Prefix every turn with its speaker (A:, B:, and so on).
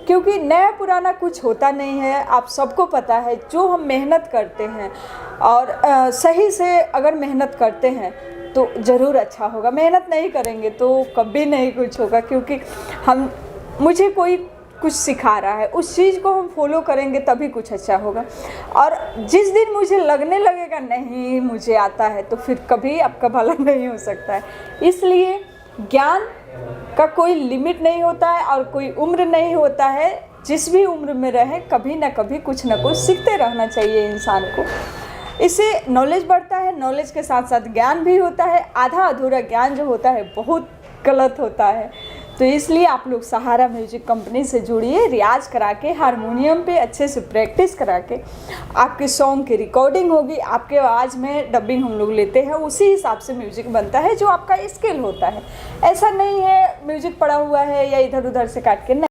A: क्योंकि नया पुराना कुछ होता नहीं है, आप सबको पता है। जो हम मेहनत करते हैं और सही से अगर मेहनत करते हैं तो ज़रूर अच्छा होगा। मेहनत नहीं करेंगे तो कभी नहीं कुछ होगा, क्योंकि मुझे कोई कुछ सिखा रहा है, उस चीज़ को हम फॉलो करेंगे तभी कुछ अच्छा होगा। और जिस दिन मुझे लगने लगेगा नहीं मुझे आता है, तो फिर कभी आपका भला नहीं हो सकता है। इसलिए ज्ञान का कोई लिमिट नहीं होता है और कोई उम्र नहीं होता है। जिस भी उम्र में रहे कभी ना कभी कुछ ना कुछ सीखते रहना चाहिए इंसान को। इससे नॉलेज बढ़ता है, नॉलेज के साथ साथ ज्ञान भी होता है। आधा अधूरा ज्ञान जो होता है बहुत गलत होता है। तो इसलिए आप लोग सहारा म्यूजिक कंपनी से जुड़िए, रियाज करा के हारमोनियम पे अच्छे से प्रैक्टिस करा के आपके सॉन्ग की रिकॉर्डिंग होगी। आपके आवाज़ में डबिंग हम लोग लेते हैं, उसी हिसाब से म्यूजिक बनता है जो आपका स्किल होता है। ऐसा नहीं है म्यूजिक पड़ा हुआ है या इधर उधर से काट के, नहीं।